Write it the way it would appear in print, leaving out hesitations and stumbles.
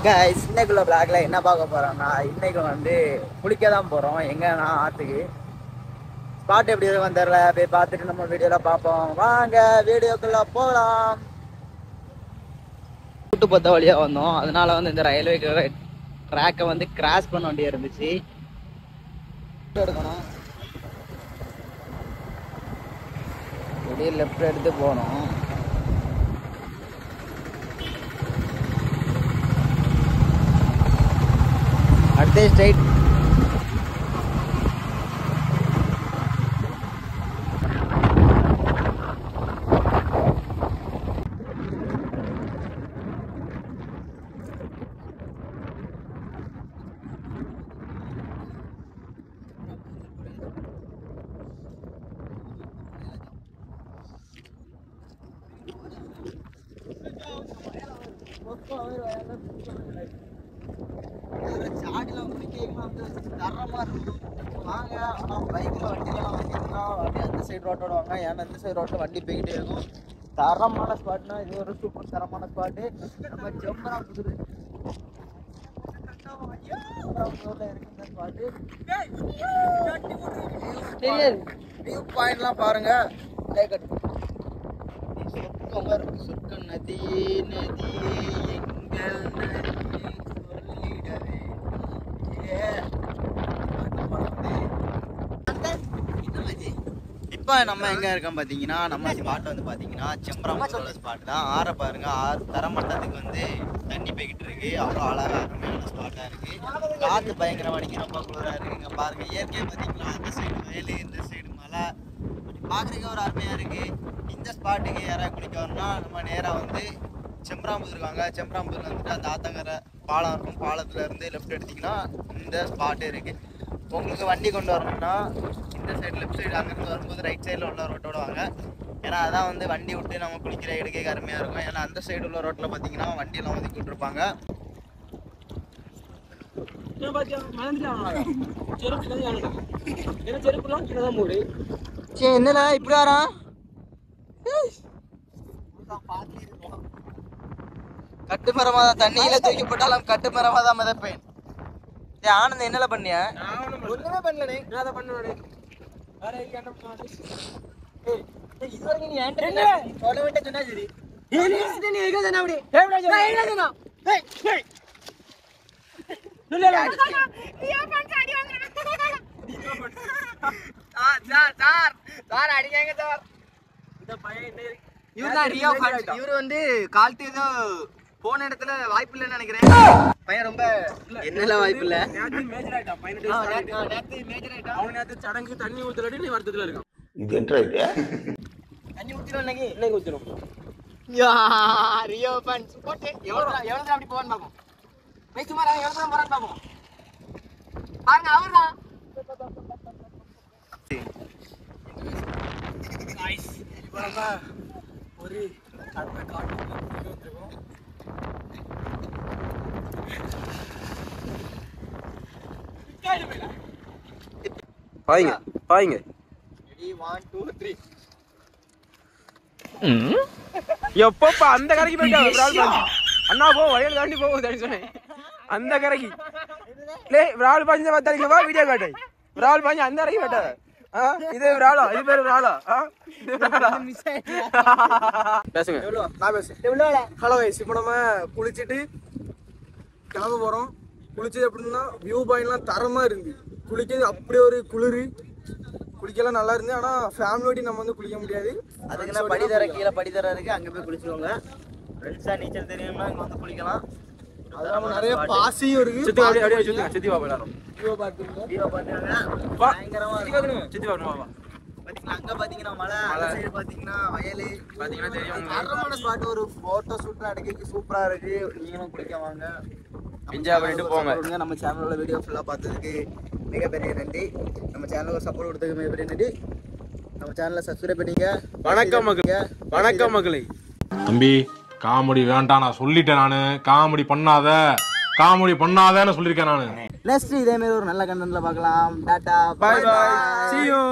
guys, இன்னைக்குள்ள vlogல என்ன பார்க்க போறோம்னா இன்னைக்கு வந்து குளிக்க தான் போறோம். எங்கன்னா ஆத்துக்கு. ஸ்பாட் எப்படி இருக்குன்னு தெரியல. போய் பார்த்துட்டு நம்ம வீடியோல பார்ப்போம். வாங்க வீடியோக்குள்ள போலாம். கூட்டு போத்த வழியா வந்தோம். அதனால வந்து இந்த ரயில்வே ட்ராக்கை வந்து கிராஸ் பண்ண வேண்டிய இருந்துச்சு. எடுக்கணும். அப்படியே லெஃப்ட் எடுத்து போகணும். அடுத்து ஸ்ட்ரைட் சாடிலாம் தரமா இருக்கும். வாங்க ஆனால் பைக்கில் வண்டியெல்லாம் வந்தீங்கன்னா அப்படியே அந்த சைடு ரோட்டோட வாங்க. ஏன்னா இந்த சைடு ரோட்டில் வண்டி போய்கிட்டே இருக்கும். தரமான ஸ்பாட்னா இது ஒரு சூப்பர் தரமான ஸ்பாட்டு. நம்ம ஜம்பராபுதூர் இருக்கு இந்த ஸ்பாட்டு. வியூ பாயிண்ட்லாம் பாருங்க. சுக்க நதி நதி எங்கள் நதி சொல்லிடவே. இப்போ நம்ம எங்க இருக்கோம் பாத்தீங்கன்னா, நம்ம ஸ்பாட் வந்து பாத்தீங்கன்னா செம்பராம்பூர் ஸ்பாட் தான். ஆற பாருங்க, தரமட்டத்துக்கு வந்து தண்ணி போய்கிட்டு இருக்கு. அவ்வளோ அழகா அருமையான ஸ்பாட்டா இருக்கு. காத்து பயங்கரமா அடிக்க ரொம்ப குளிரா இருக்குங்க. பாருங்க இயற்கையை பாத்தீங்கன்னா அந்த சைடு வயல், இந்த சைடு மலை, பாக்குறதுக்கு ஒரு அருமையா இருக்கு. இந்த ஸ்பாட்டுக்கு யாராவது குளிக்க வரணும்னா நம்ம நேரா வந்து செம்பராம்பூர் இருக்காங்க. செம்பராம்பூர்ல வந்துட்டு அந்த ஆத்தங்கரை பாலம் இருக்கும். பாலத்துல இருந்து லெஃப்ட் எடுத்தீங்கன்னா இந்த ஸ்பாட்டு இருக்கு. உங்களுக்கு வண்டி கொண்டு வரணும்னா இந்த சைடு லெஃப்ட் சைடு அங்கிருந்து வரும்போது ரைட் சைடில் உள்ள ரோட்டோட வாங்க. ஏன்னா அதான் வந்து வண்டி விட்டு நம்ம குளிக்கிற எடுக்க அருமையாக இருக்கும். ஏன்னா அந்த சைடு உள்ள ரோட்டில் பார்த்தீங்கன்னா வண்டியெல்லாம் ஒதுக்கி விட்டுருப்பாங்க. சரி என்னடா இப்படி வரான்? கட்டு மரமாக தான் தண்ணியில தூக்கி போட்டாலும் கட்டு மரமாக தான் மிதப்பேன். ஆனந்த் என்னல பண்ணியா? ஒண்ணுமே பண்ணலனே. நான் அத பண்ணனே. வேற என்ன பண்ணாத? ஏய் இது வரைக்கும் நீ ஏன்ட்ட என்ன சொல்ல சொன்னா சரி. ஏய் நீ எங்க சொன்னா அப்படி? ஏய்டா நான் என்ன சொன்னா? ஏய் ஏய் சொல்லல. ரியோ பண்ற அடி வாங்குறேன். சார் அடிங்க சார். இந்த பையன் என்ன இவரு தான் ரியோ ஃபண்ட். இவரு வந்து கால்ட் ஏதோ போன இடத்துல வாய்ப்பு இல்லைன்னு நினைக்கிறேன். பையன் ரொம்ப என்னல வாய்ப்பு இல்ல. நேத்து மேஜர் ஆயிட்டான் பையன். நேத்து மேஜர் ஆயிட்டான். அவன் நேத்து சடங்கு தண்ணி ஊத்துறடி நீ வருத்தத்துல இருக்கான். இது என்ன இது? தண்ணி ஊத்திரோம் இன்னைக்கு ஊத்திரோம். யா ரியோ ஃபண்ட் போட்டு எவ்வளவு அப்படி போவான்னு பாப்போம். போய் சும்மா எவ்வளவு போறான்னு பாப்போம். பாருங்க அவர்தான். நைஸ். இப்போ ஒரு கடமை காட்டு வந்துருக்கோம். பாய்ங்க பாய்ங்க. ரெடி 1 2 3. எப்பப்பா அந்த கரைக்கு போயிட்டா அண்ணா போ வயல் தாண்டி போகுது சொன்னேன். அந்த கரைக்கு விரால் பாஞ்ச பார்த்தாங்க. வா வீடியோ காட்டு. விரால் பாஞ்ச அந்த கரைக்கு போயிட்டா. இது விராலா? இது பேரு விராலா? பேசுங்க. நான் பேசுறேன். ஹலோ கைஸ், இப்போ நம்ம குளிச்சுட்டு கிளம்ப போகிறோம். குளிச்சது எப்படின்னா வியூ பாயிண்ட்லாம் தரமாக இருந்து குளிக்கிறது அப்படியே ஒரு குளிர். குளிக்கலாம் நல்லா இருந்து. ஆனால் ஃபேமிலியோடி நம்ம வந்து குளிக்க முடியாது. அதுக்குன்னா படித்தர கீழே படித்தர இருக்கு, அங்கே போய் குளிச்சுக்கோங்க. ஃப்ரெண்ட்ஸாக நீச்சல் தெரியும்னா இங்கே வந்து குளிக்கலாம். அது நம்ம நிறைய பாசியும் இருக்கு. சுத்தி அப்படியே சுத்தி சுத்தி வா எல்லாரும். வியூ பார்த்துருங்க. வியூ பார்த்துக்கோங்க. பயங்கரமாக இருக்கும். சுத்தி வா வா. பார்த்தீங்கன்னா அங்கே பார்த்தீங்கன்னா மலை, அந்த சைடு பார்த்தீங்கன்னா வயல் பாத்தீங்கன்னா தெரியும். தரமான ஸ்பாட். ஒரு ஃபோட்டோ ஷூட்லாம் எடுக்க சூப்பராக இருக்கு. நீங்களும் குளிக்க வாங்க, என்ஜாய் பண்ணிட்டு போங்க. நம்ம சேனலோட வீடியோ ஃபுல்லாக பார்த்ததுக்கு மிகப்பெரிய நன்றி. நம்ம சேனலுக்கு சப்போர்ட் கொடுத்ததுக்கு மிகப்பெரிய நன்றி. நம்ம சேனலை சப்ஸ்கிரைப் பண்ணிங்க. வணக்கம் மக்களே. வணக்கம் மக்களே. தம்பி காமெடி வேண்டாம், நான் சொல்லிட்டேன். நானு காமெடி பண்ணாதேன்னு சொல்லியிருக்கேன் நானு. நெக்ஸ்ட் இதே மாதிரி ஒரு நல்ல கண்டென்ட்ல பார்க்கலாம். டாடா பை பை. See you.